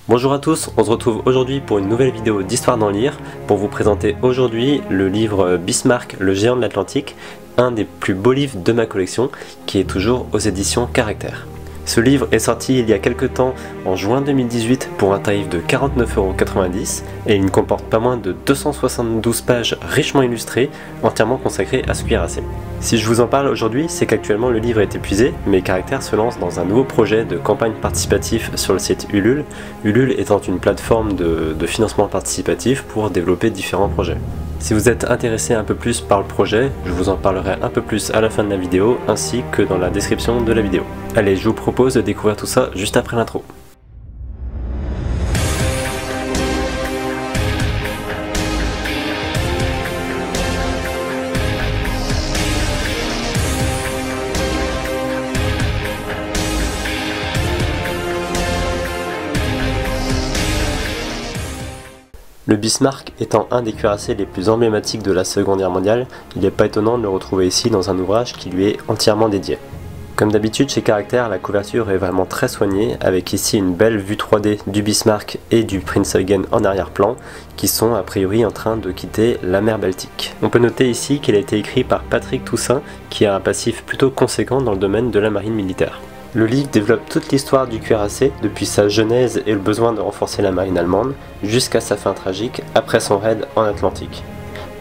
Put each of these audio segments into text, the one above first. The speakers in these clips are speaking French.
Bonjour à tous, on se retrouve aujourd'hui pour une nouvelle vidéo d'Histoire d'en lire pour vous présenter aujourd'hui le livre Bismarck, le géant de l'Atlantique, un des plus beaux livres de ma collection qui est toujours aux éditions Caractère. Ce livre est sorti il y a quelques temps en juin 2018 pour un tarif de 49,90 € et il ne comporte pas moins de 272 pages richement illustrées entièrement consacrées à ce cuirassé. Si je vous en parle aujourd'hui, c'est qu'actuellement le livre est épuisé, mais Caractère se lance dans un nouveau projet de campagne participative sur le site Ulule, Ulule étant une plateforme de financement participatif pour développer différents projets. Si vous êtes intéressé un peu plus par le projet, je vous en parlerai un peu plus à la fin de la vidéo ainsi que dans la description de la vidéo. Allez, je vous propose de découvrir tout ça juste après l'intro. Le Bismarck étant un des cuirassés les plus emblématiques de la Seconde Guerre mondiale, il n'est pas étonnant de le retrouver ici dans un ouvrage qui lui est entièrement dédié. Comme d'habitude chez Caractère, la couverture est vraiment très soignée, avec ici une belle vue 3D du Bismarck et du Prinz Eugen en arrière-plan, qui sont a priori en train de quitter la mer Baltique. On peut noter ici qu'il a été écrit par Patrick Toussaint, qui a un passif plutôt conséquent dans le domaine de la marine militaire. Le livre développe toute l'histoire du cuirassé, depuis sa genèse et le besoin de renforcer la marine allemande, jusqu'à sa fin tragique après son raid en Atlantique.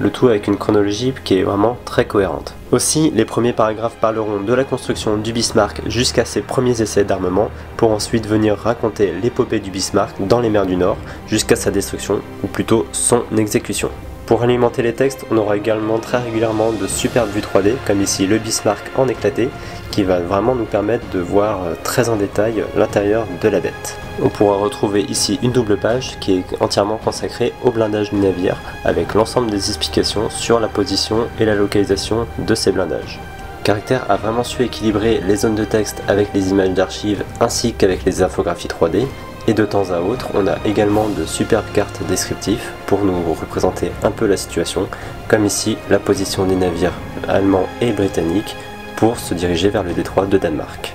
Le tout avec une chronologie qui est vraiment très cohérente. Aussi, les premiers paragraphes parleront de la construction du Bismarck jusqu'à ses premiers essais d'armement, pour ensuite venir raconter l'épopée du Bismarck dans les mers du Nord, jusqu'à sa destruction, ou plutôt son exécution. Pour alimenter les textes, on aura également très régulièrement de superbes vues 3D, comme ici le Bismarck en éclaté, qui va vraiment nous permettre de voir très en détail l'intérieur de la bête. On pourra retrouver ici une double page qui est entièrement consacrée au blindage du navire, avec l'ensemble des explications sur la position et la localisation de ces blindages. Caractère a vraiment su équilibrer les zones de texte avec les images d'archives ainsi qu'avec les infographies 3D, et de temps à autre, on a également de superbes cartes descriptives pour nous représenter un peu la situation, comme ici la position des navires allemands et britanniques pour se diriger vers le détroit de Danemark.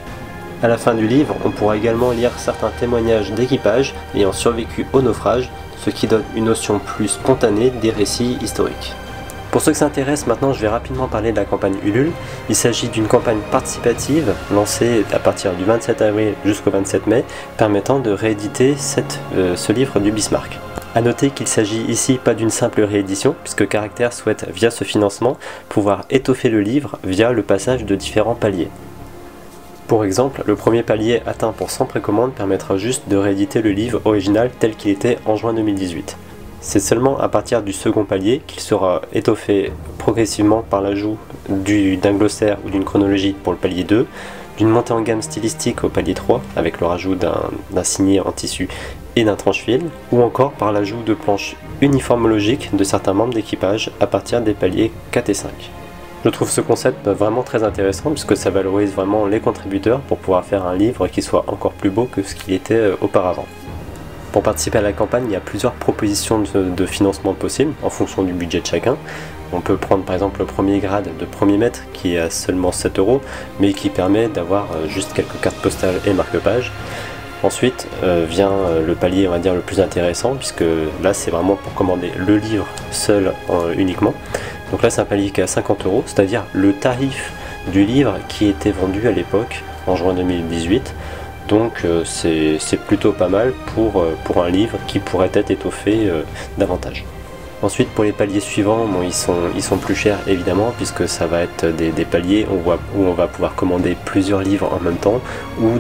À la fin du livre, on pourra également lire certains témoignages d'équipage ayant survécu au naufrage, ce qui donne une notion plus spontanée des récits historiques. Pour ceux que ça intéresse, maintenant je vais rapidement parler de la campagne Ulule. Il s'agit d'une campagne participative lancée à partir du 27 avril jusqu'au 27 mai, permettant de rééditer ce livre du Bismarck. A noter qu'il s'agit ici pas d'une simple réédition, puisque Caractère souhaite, via ce financement, pouvoir étoffer le livre via le passage de différents paliers. Pour exemple, le premier palier atteint pour 100 précommandes permettra juste de rééditer le livre original tel qu'il était en juin 2018. C'est seulement à partir du second palier qu'il sera étoffé progressivement par l'ajout d'un glossaire ou d'une chronologie pour le palier 2, d'une montée en gamme stylistique au palier 3 avec le rajout d'un signet en tissu et d'un tranche-fil, ou encore par l'ajout de planches uniformologiques de certains membres d'équipage à partir des paliers 4 et 5. Je trouve ce concept vraiment très intéressant puisque ça valorise vraiment les contributeurs pour pouvoir faire un livre qui soit encore plus beau que ce qu'il était auparavant. Pour participer à la campagne, il y a plusieurs propositions de financement possibles en fonction du budget de chacun. On peut prendre par exemple le premier grade de premier maître qui est à seulement 7 € mais qui permet d'avoir juste quelques cartes postales et marque-pages. Ensuite vient le palier on va dire le plus intéressant puisque là c'est vraiment pour commander le livre seul uniquement. Donc là c'est un palier qui est à 50 €, c'est-à-dire le tarif du livre qui était vendu à l'époque en juin 2018. Donc c'est plutôt pas mal pour un livre qui pourrait être étoffé davantage. Ensuite pour les paliers suivants, bon, ils sont plus chers évidemment puisque ça va être des paliers où on va pouvoir commander plusieurs livres en même temps ou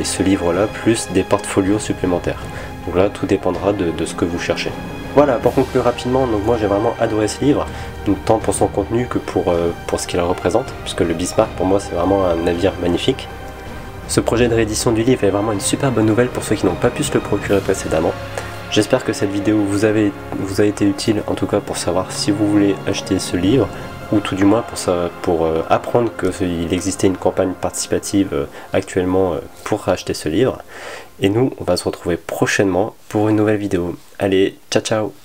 ce livre là plus des portfolios supplémentaires. Donc là tout dépendra de ce que vous cherchez. Voilà, pour conclure rapidement, donc moi j'ai vraiment adoré ce livre, donc tant pour son contenu que pour ce qu'il représente, puisque le Bismarck pour moi c'est vraiment un navire magnifique. Ce projet de réédition du livre est vraiment une super bonne nouvelle pour ceux qui n'ont pas pu se le procurer précédemment. J'espère que cette vidéo vous a été utile, en tout cas pour savoir si vous voulez acheter ce livre, ou tout du moins pour apprendre qu'il existait une campagne participative actuellement pour acheter ce livre. Et nous, on va se retrouver prochainement pour une nouvelle vidéo. Allez, ciao ciao!